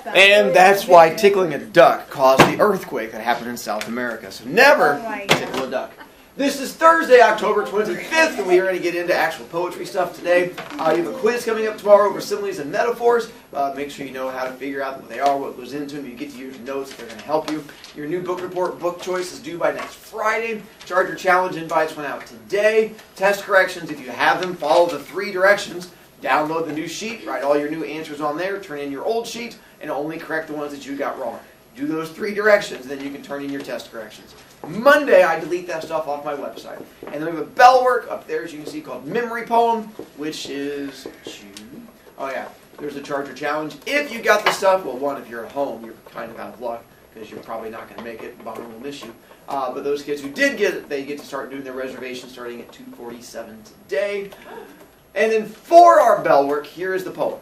And that's why tickling a duck caused the earthquake that happened in South America. So never tickle a duck. This is Thursday, October 25th, and we are going to get into actual poetry stuff today. You have a quiz coming up tomorrow over similes and metaphors. Make sure you know how to figure out what they are, what goes into them. You get to use notes. They're going to help you. Your new book report, book choice, is due by next Friday. Charger Challenge invites went out today. Test corrections, if you have them, follow the 3 directions. Download the new sheet, write all your new answers on there, turn in your old sheet, and only correct the ones that you got wrong. Do those 3 directions, then you can turn in your test corrections. Monday, I delete that stuff off my website. And then we have a bell work up there, as you can see, called Memory Poem, which is... Oh yeah, there's a Charger Challenge. If you got the stuff, well, one, if you're at home, you're kind of out of luck, because you're probably not going to make it. Bomber will miss you. But those kids who did get it, they get to start doing their reservations starting at 2:47 today. And then for our bell work, here is the poem.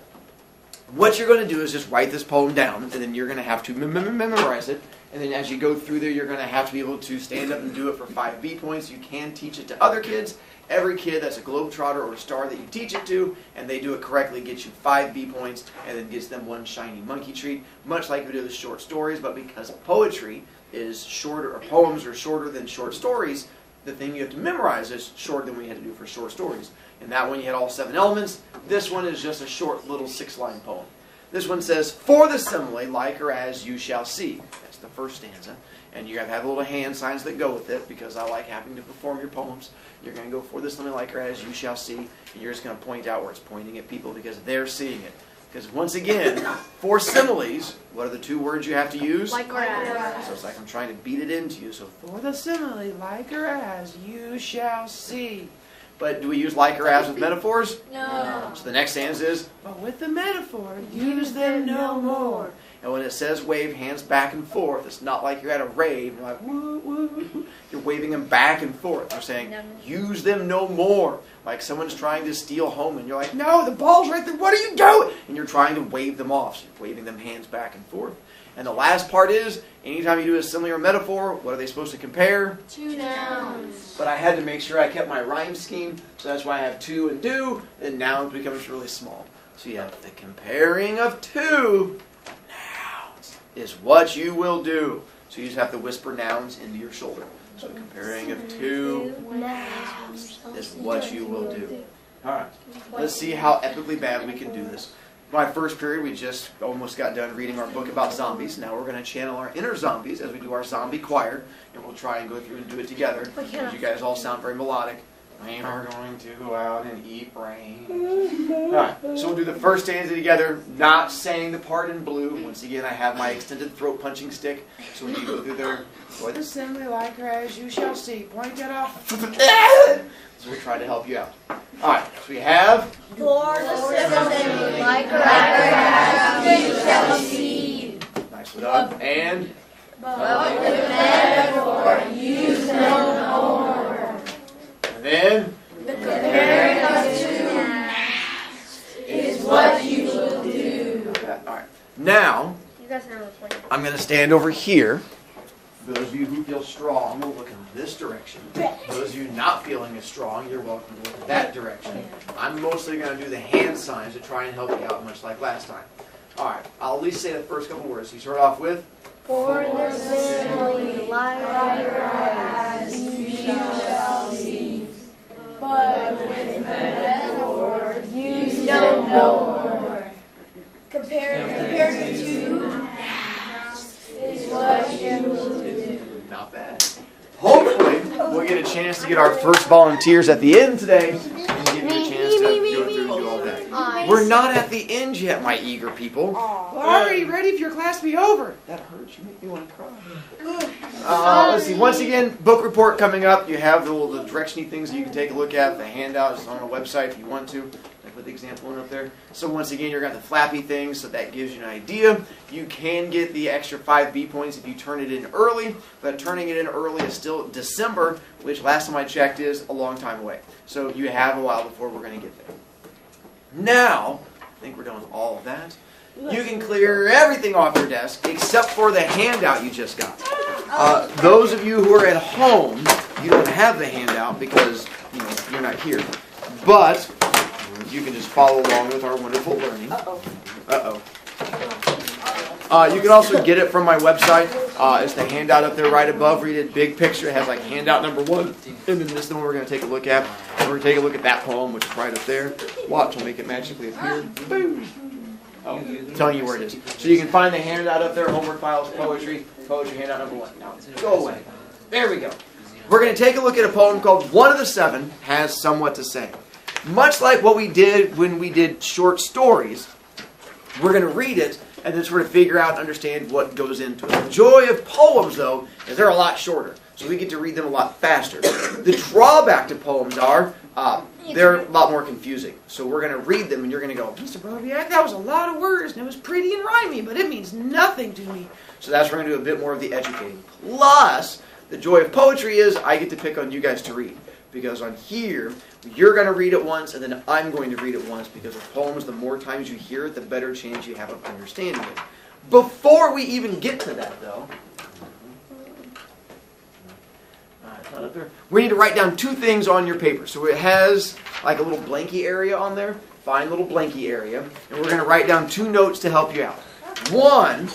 What you're going to do is just write this poem down, and then you're going to have to memorize it. And then as you go through there, you're going to have to be able to stand up and do it for 5 B points. You can teach it to other kids. Every kid that's a Globetrotter or a star that you teach it to, and they do it correctly, gets you 5 B points, and then gets them 1 shiny monkey treat, much like we do with short stories. But because poetry is shorter, or poems are shorter than short stories, the thing you have to memorize is shorter than we had to do for short stories. And that one you had all 7 elements. This one is just a short little 6-line poem. This one says, for the simile, like or as you shall see. That's the first stanza. And you have to have little hand signs that go with it, because I like having to perform your poems. You're going to go for the simile, like or as you shall see. And you're just going to point out where it's pointing at people because they're seeing it. Because once again, for similes, what are the 2 words you have to use? Like or as. So it's like I'm trying to beat it into you. So for the simile, like or as you shall see. But do we use like or as with metaphors? No. So the next stanza is, but with the metaphor, use them no more. And when it says wave hands back and forth, it's not like you're at a rave. You're like, woo, woo. You're waving them back and forth. You're saying, use them no more. Like someone's trying to steal home, and you're like, no, the ball's right there. What are you doing? And you're trying to wave them off. So you're waving them hands back and forth. And the last part is, anytime you do a simile or metaphor, what are they supposed to compare? 2 nouns. But I had to make sure I kept my rhyme scheme, so that's why I have 2 and do, and nouns becomes really small. So you have the comparing of 2 nouns is what you will do. So you just have to whisper nouns into your shoulder. So comparing of 2 nouns is what you will do. Alright, let's see how epically bad we can do this. My first period, we just almost got done reading our book about zombies. Now we're going to channel our inner zombies as we do our zombie choir. And we'll try and go through and do it together. Because you guys all sound very melodic. We are going to go out and eat brains. Alright, so we'll do the first stanza together, not saying the part in blue. Once again, I have my extended throat punching stick. So when you go through there, for the simile like her as you shall see, point it off. So we'll try to help you out. Alright, so we have... For the simile, like her as you shall see. Nice one up. And... But with the metaphor, use no more. And then... The comparing of 2 nouns is what you will do. Alright. Now, I'm going to stand over here. Those of you who feel strong will look in this direction. Those of you not feeling as strong, you're welcome to look in that direction. I'm mostly going to do the hand signs to try and help you out, much like last time. Alright, I'll at least say the first couple words. You start off with... For the simile, like her as you shall see. But with the metaphor, use no more. Compared to 2 nouns is what you will do. Not bad. Hopefully, we'll get a chance to get our first volunteers at the end today and give you a chance to go through and do all that. We're not at the end yet, my eager people. We're already ready for your class to be over. That hurts. You make me want to cry. Let's see. Once again, book report coming up. You have the direction-y things that you can take a look at. The handout is on the website if you want to. I put the example in up there. So once again, you're going to have the flappy things, so that gives you an idea. You can get the extra 5 B points if you turn it in early, but turning it in early is still December, which last time I checked is a long time away. So you have a while before we're going to get there. Now, I think we're done with all of that. You can clear everything off your desk except for the handout you just got. Those of you who are at home, you don't have the handout because you're not here. But you can just follow along with our wonderful learning. Uh-oh. You can also get it from my website. It's the handout up there right above. Read it, big picture. It has like handout number 1. And then this is the one we're going to take a look at. And we're going to take a look at that poem, which is right up there. Watch, we'll make it magically appear. Boom. Oh, I'm telling you where it is. So you can find the handout up there, homework files, poetry handout number 1. Now, go away. There we go. We're going to take a look at a poem called One of the Seven Has Somewhat to Say. Much like what we did when we did short stories, we're going to read it and then sort of figure out and understand what goes into it. The joy of poems, though, is they're a lot shorter, so we get to read them a lot faster. The drawback to poems are they're a lot more confusing. So we're going to read them and you're going to go, Mr. Brovicast, that was a lot of words and it was pretty and rhymey, but it means nothing to me. So that's where we're going to do a bit more of the educating. Plus, the joy of poetry is I get to pick on you guys to read. Because on here, you're going to read it once, and then I'm going to read it once. Because with poems, the more times you hear it, the better chance you have of understanding it. Before we even get to that, though, we need to write down 2 things on your paper. So it has like a little blanky area on there. Find little blanky area. And we're going to write down 2 notes to help you out. One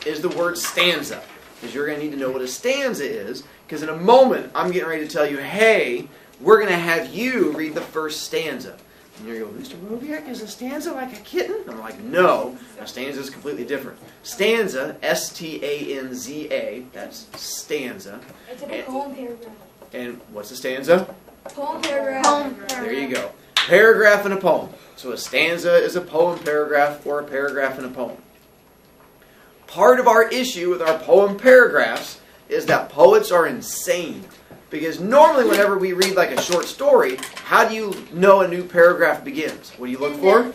is the word stanza. Because you're going to need to know what a stanza is. Because in a moment, I'm getting ready to tell you, hey, we're going to have you read the first stanza. And you're going, Mr. Brovicast, is a stanza like a kitten? I'm like, no. A stanza is completely different. Stanza, S-T-A-N-Z-A, that's stanza. It's a poem paragraph. And what's a stanza? Poem paragraph. There you go. Paragraph in a poem. So a stanza is a poem paragraph or a paragraph in a poem. Part of our issue with our poem paragraphs is that poets are insane. Because normally whenever we read like a short story, how do you know a new paragraph begins? What do you look for?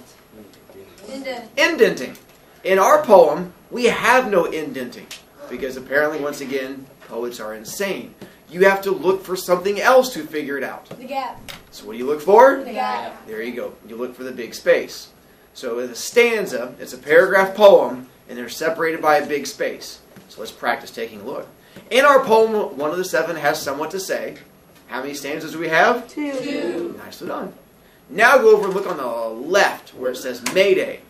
Indenting. In our poem, we have no indenting. Because apparently, once again, poets are insane. You have to look for something else to figure it out. The gap. So what do you look for? The gap. There you go. You look for the big space. So with a stanza, it's a paragraph poem, and they're separated by a big space. So let's practice taking a look. In our poem, One of the Seven Has Somewhat to Say. How many stanzas do we have? 2. Nicely done. Now go over and look on the left where it says Mayday.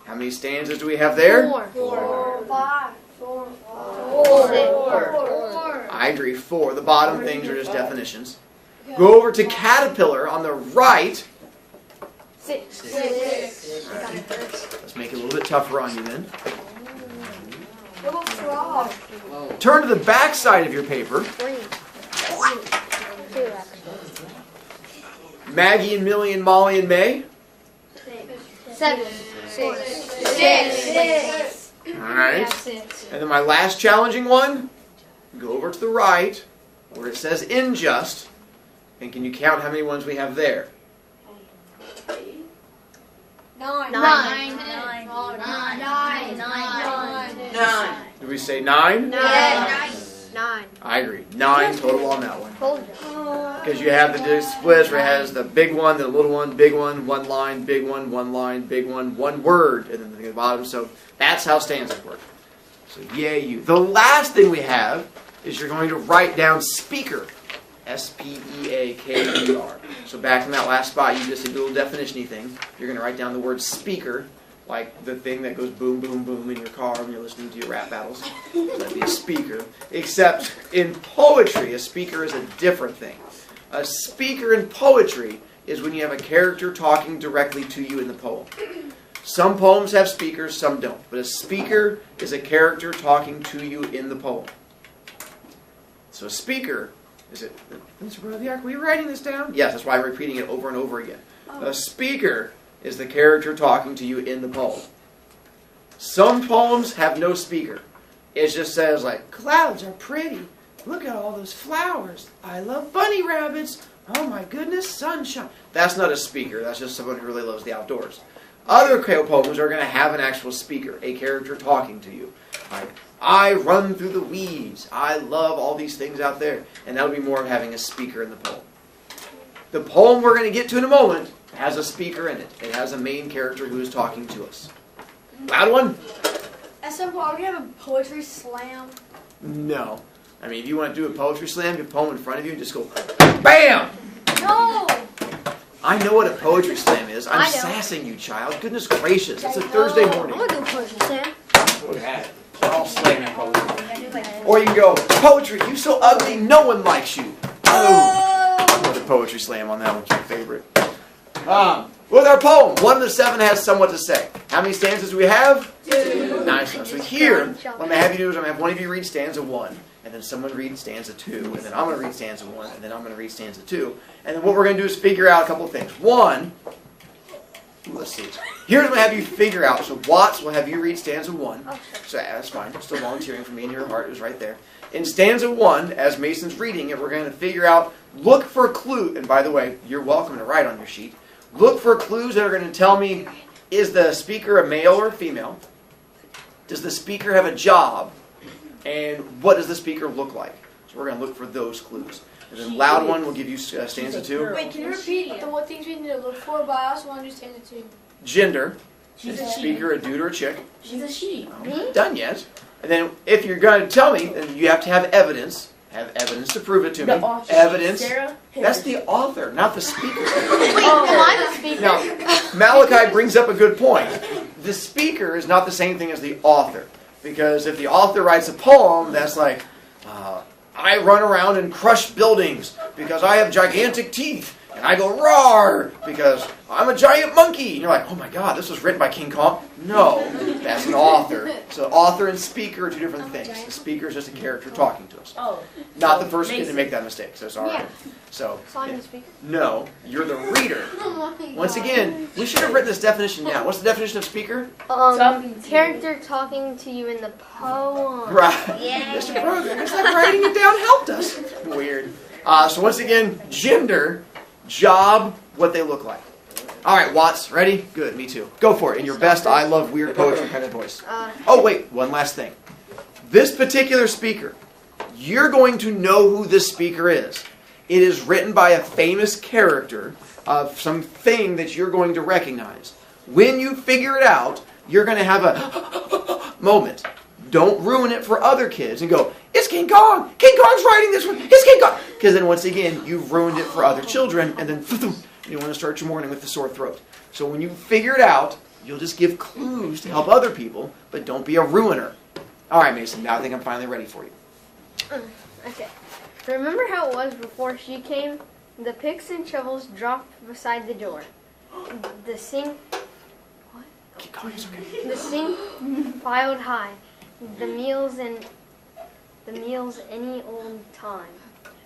How many stanzas do we have there? 4. 5. 4. I agree, 4. The bottom things are just definitions. Go over to Caterpillar on the right. 6. Let's make it a little bit tougher on you then. Little frog. Turn to the back side of your paper. 3. 2, actually. Maggie and Millie and Molly and May. 7. 6. Alright. And then my last challenging one. Go over to the right where it says Injust. And can you count how many ones we have there? 9. 9. 9. Did we say 9? 9. I agree. 9 total on that one. Told you. Because you have the splits where it has the big one, the little one, big one line, big one line, big one word, and then the bottom. So that's how stanzas work. So yay you. The last thing we have is you're going to write down speaker. S-P-E-A-K-E-R. So back in that last spot, you just did a little definition-y thing. You're going to write down the word speaker, like the thing that goes boom, boom, boom in your car when you're listening to your rap battles. So that'd be a speaker. Except in poetry, a speaker is a different thing. A speaker in poetry is when you have a character talking directly to you in the poem. Some poems have speakers, some don't. But a speaker is a character talking to you in the poem. So a speaker... Is it, Mr. Brovicast, were you writing this down? Yes, that's why I'm repeating it over and over again. A speaker is the character talking to you in the poem. Some poems have no speaker. It just says like, clouds are pretty. Look at all those flowers. I love bunny rabbits. Oh my goodness, sunshine. That's not a speaker. That's just someone who really loves the outdoors. Other poems are going to have an actual speaker, a character talking to you. Like, I run through the weeds. I love all these things out there. And that'll be more of having a speaker in the poem. The poem we're going to get to in a moment has a speaker in it. It has a main character who is talking to us. Loud one? At some point, are we going to have a poetry slam? No. I mean, if you want to do a poetry slam, you have a poem in front of you, just go, BAM! No! I know what a poetry slam is. I I'm know. sassing you, child. Goodness gracious. It's a Thursday morning. I'm going to do a poetry slam. Or you can go, poetry, you so ugly, no one likes you. Boom. With a poetry slam on that one, my favorite. With our poem, 1 of the 7 has somewhat to say. How many stanzas do we have? 2. Nice. So here, what I'm going to have you do is I'm going to have one of you read stanza 1, and then someone read stanza 2, and then I'm going to read stanza 1, and then I'm going to read stanza 2. And then what we're going to do is figure out a couple of things. One, let's see. Here's what I'm going to have you figure out. So Watts will have you read stanza 1. So that's fine. Still volunteering for me in your heart. It was right there. In stanza 1, as Mason's reading it, we're going to figure out, look for a clue. And by the way, you're welcome to write on your sheet. Look for clues that are going to tell me, is the speaker a male or a female? Does the speaker have a job? And what does the speaker look like? So we're going to look for those clues. And then loud one will give you stanza 2. Wait, can you repeat what things we need to look for? But I also want to do stanza 2. Gender. Is the speaker a dude or a chick? She's a she. I'm not done yet. And then if you're going to tell me, then you have to have evidence. Have evidence to prove it to me. Evidence. That's the author, not the speaker. Wait, I'm the speaker. Now, Malachi brings up a good point. The speaker is not the same thing as the author. Because if the author writes a poem, that's like, I run around and crush buildings because I have gigantic teeth. And I go, roar, because I'm a giant monkey. And you're like, oh my God, this was written by King Kong? No, that's an author. So author and speaker are two different things. The speaker is just a character talking to us. Not the first kid to make that mistake, so sorry. Yeah. So, I'm the speaker. no, you're the reader. Once again, we should have written this definition down. What's the definition of speaker? Character talking to you in the poem. Right. Yeah. Mr. Program, it's like writing it down helped us. Weird. So once again, gender, job, what they look like. All right, Watts, ready? Good, me too. Go for it in your best I love weird poetry kind of voice. Oh, wait, one last thing. This particular speaker, you're going to know who this speaker is. It is written by a famous character of some thing that you're going to recognize. When you figure it out, you're going to have a moment. Don't ruin it for other kids and go, it's King Kong! King Kong's writing this one! It's King Kong! Because then once again, you've ruined it for other children, and then you want to start your morning with the sore throat. So when you figure it out, you'll just give clues to help other people, but don't be a ruiner. All right, Mason, now I think I'm finally ready for you. Okay. Remember how it was before she came? The picks and shovels dropped beside the door. The sink... What? Keep going, it's okay. The sink piled high. The meals any old time.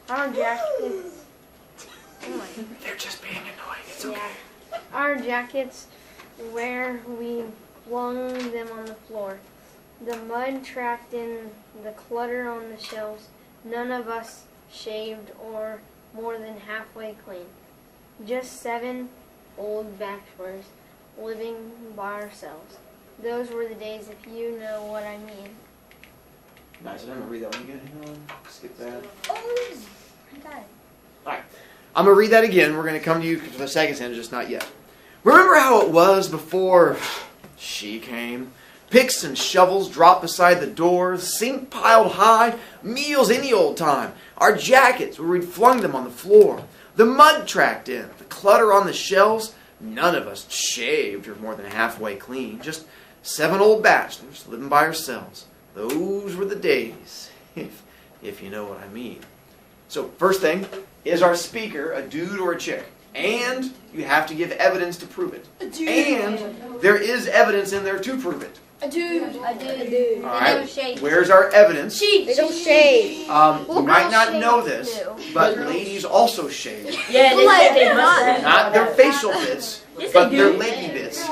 Our jackets... Oh my. They're just being annoying. It's okay. Yeah. Our jackets where we flung them on the floor. The mud tracked in, the clutter on the shelves. None of us shaved or more than halfway clean. Just 7 old bachelors living by ourselves. Those were the days, if you know what I mean. Nice, I'm going to read that one again. Hang on. Skip that. Oh, I got it. All right. I'm going to read that again. We're going to come to you for the second sentence, just not yet. Remember how it was before she came? Picks and shovels dropped beside the door, sink piled high, meals any old time. Our jackets where we'd flung them on the floor. The mud tracked in, the clutter on the shelves. None of us shaved or more than halfway clean. Just 7 old bachelors living by ourselves. Those were the days, if you know what I mean. So first thing, is our speaker a dude or a chick? And you have to give evidence to prove it. A dude. And there is evidence in there to prove it. A dude. I did. All right. Where's our evidence? They don't shave. You might not know this, but ladies also shave. Yeah, they must. Not their facial bits, but their leggy bits.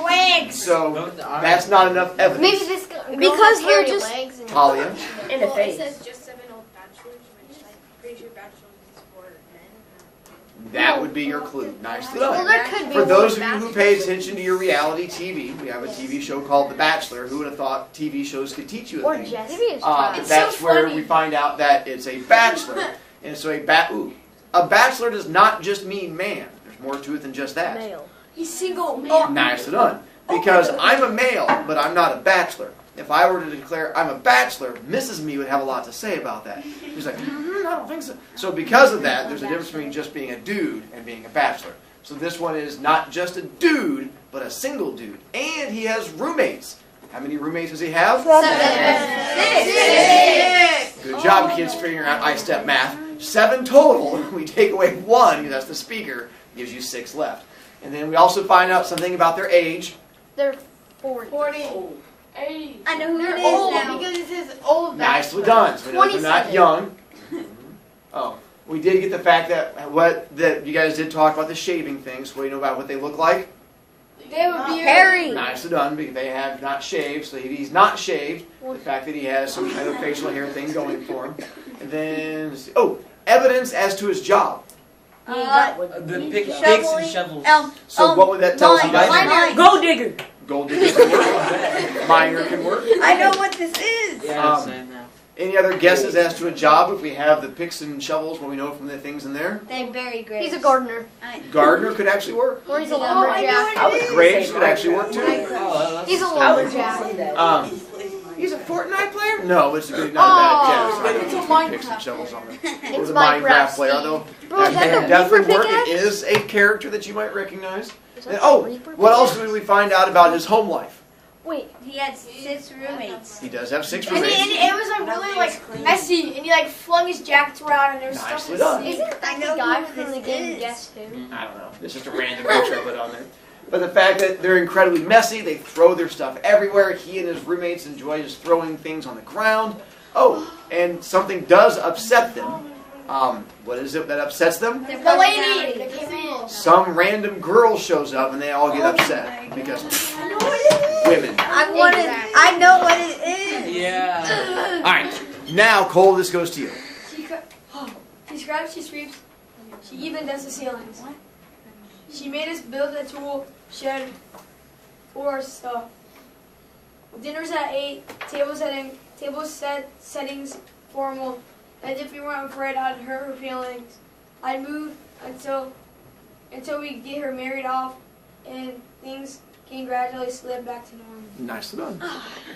So that's not enough evidence. Maybe this because they're just legs and Talia? In the face. It says just 7 old bachelors, which I'm pretty sure bachelors is for men. That would be your clue. Nicely Well, done. there could be For those of more you who pay attention to your reality TV, we have a TV show called The Bachelor. Who would have thought TV shows could teach you a or thing? Jesse. But It's that's so where funny. we find out that it's a bachelor. And so a bachelor does not just mean man. There's more to it than just that. Male. He's single. Man. Nicely done. Because I'm a male, but I'm not a bachelor. If I were to declare I'm a bachelor, Mrs. Me would have a lot to say about that. She's like, I don't think so. So because of that, there's a difference between just being a dude and being a bachelor. So this one is not just a dude, but a single dude. And he has roommates. How many roommates does he have? 7. 6. Good job, kids, figuring out I-step math. 7 total. We take away 1, because that's the speaker. Gives you 6 left. And then we also find out something about their age. They're 40. 40. 80. I know who it is old now. because it says old. Nicely done. So we know they're not 27. young. Oh, we did get the fact that you guys did talk about the shaving thing. So we know about what they look like. They have a beard. Harry. Nicely done, because they have not shaved. So he's not shaved. The fact that he has some kind of facial hair thing going for him. And then, evidence as to his job. The picks and shovels. So what would that tell us about him? Mine. Gold digger. Gold digger can work. Miner can work. I know what this is. Yeah, Um, Any other guesses as to a job if we have the picks and shovels, what we know from the things in there? They bury grapes. He's a gardener. Gardener could actually work. Or he's a I know lumberjack. Grapes could actually work too. He's a lumberjack. He's a Fortnite player? No, it's not a bad guess. It's a I don't Minecraft. picks and shovels on there. It's Or the Minecraft player, Steve. though. Bro, is That that could the definitely Reaper work. It pickaxe? is a character that you might recognize. Is And, that oh, the Reaper what else pickaxe? did we find out about his home life? Wait. He had 6 roommates. He does have 6 And roommates. it was like really like messy, and he like flung his jackets around, and there was Nicely stuff done. in the seat. Isn't that I know the guy who from this the game is. Guess Who? I don't know. It's just a random picture I put on there. But the fact that they're incredibly messy, they throw their stuff everywhere. He and his roommates enjoy just throwing things on the ground. Oh, and something does upset them. What is it that upsets them? The lady that came in. Some random girl shows up and they all get upset because women. I know what it is. Yeah. All right, now Cole, this goes to you. She scrubs, she sweeps, she even does the ceilings. She made us build a tool shed for our stuff. Dinner's at 8, settings formal, as if we weren't afraid I'd hurt her feelings. I'd move until we get her married off, and things can gradually slip back to normal. Nicely done.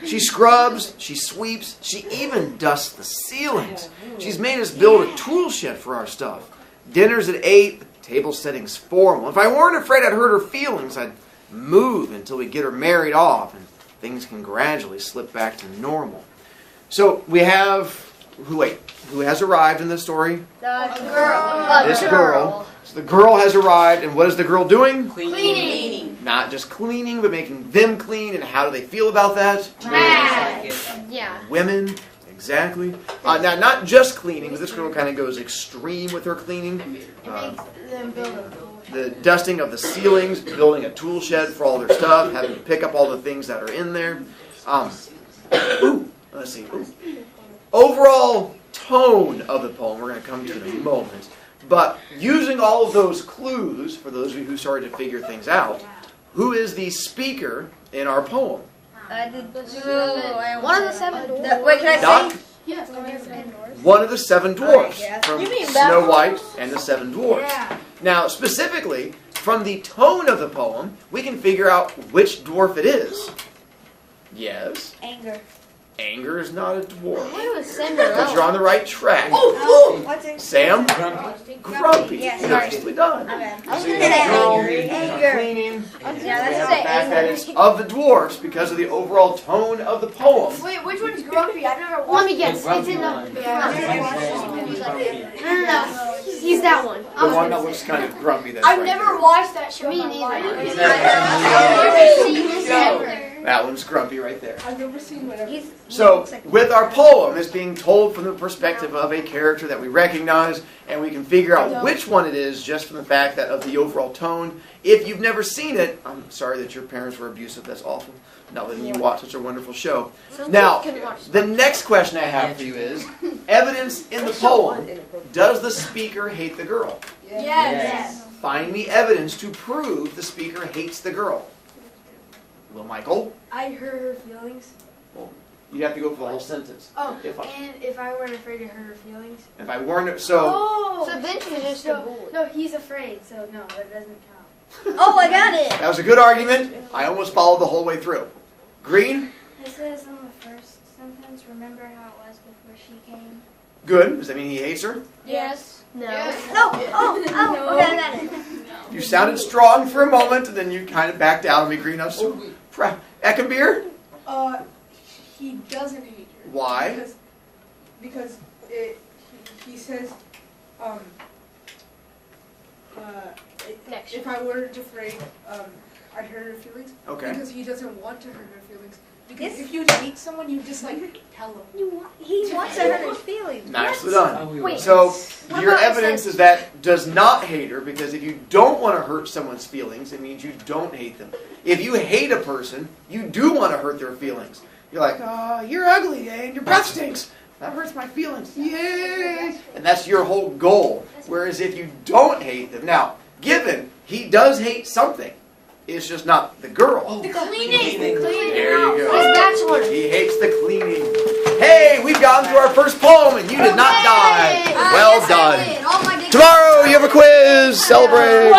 She scrubs, she sweeps, she even dusts the ceilings. She's made us build a tool shed for our stuff. Dinner's at 8, table settings formal. If I weren't afraid I'd hurt her feelings, I'd move until we get her married off and things can gradually slip back to normal. So we have, who has arrived in the story? This girl. So the girl has arrived, and what is the girl doing? Cleaning. Not just cleaning, but making them clean, and how do they feel about that? Yeah. Women, exactly. Now, not just cleaning, but this girl kind of goes extreme with her cleaning. The dusting of the ceilings, building a tool shed for all their stuff, having to pick up all the things that are in there. Let's see. Overall tone of the poem, we're going to come to in a moment. But using all of those clues, for those of you who started to figure things out, who is the speaker in our poem? One of the 7 dwarfs. Wait, can I Doc? say? One of the 7 dwarfs from You mean that Snow one? White and the 7 dwarfs. Yeah. Now, specifically, from the tone of the poem, we can figure out which dwarf it is. Yes, Anger. Anger is not a dwarf. What was But Cinderella? you're on the right track. What's it? Sam? Grumpy. Yeah, sorry. Nicely done. Okay. So was you gonna got say girl, anger. cleaning, Yeah, and that's the fact that it's of the dwarfs because of the overall tone of the poem. Wait, which one's grumpy? I've never Let watched me guess. It's in the. No. He's that one. The one that looks kind of grumpy. That's I've right never there. watched that show. Me in my neither. life. I've never seen this ever. That one's grumpy right there. I've never seen whatever. So, with our poem, it's being told from the perspective of a character that we recognize, and we can figure out which one it is just from the fact that of the overall tone. If you've never seen it, I'm sorry that your parents were abusive. That's awful. Not letting you watch such a wonderful show. Now, the next question I have for you is, evidence in the poem, does the speaker hate the girl? Yes. Find me evidence to prove the speaker hates the girl. Will Michael? I hurt her feelings. You have to go for the whole sentence. Oh, If I, and if I weren't afraid to hurt her feelings. if I weren't, so Oh. So then she's just a bully. No, he's afraid, so no, that doesn't count. Oh, I got it. that was a good argument. I almost followed the whole way through. Green? It says on the first sentence, remember how it was before she came. Good. Does that mean he hates her? Yes. No. No. Oh, okay, I got it. You sounded strong for a moment, and then you kind of backed out on me, Green. I'm so proud. Eckenbeer? He doesn't hate her. Why? Because because he says, if I weren't afraid, I'd hurt her feelings. Okay. Because he doesn't want to hurt her feelings. Because if you hate someone, you just like tell them. He wants to hurt his feelings. Nicely done. Wait. So What your about evidence says- is that does not hate her, because if you don't want to hurt someone's feelings, it means you don't hate them. If you hate a person, you do want to hurt their feelings. You're like, oh, you're ugly, and your breath stinks. That hurts my feelings. Yay! And that's your whole goal. Whereas if you don't hate them, now, given he does hate something, it's just not the girl. The Cleaning. There you go. He's bachelor. He hates the cleaning. Hey, we've gotten through our first poem, and you did not die. Well done. Tomorrow you have a quiz. Celebrate.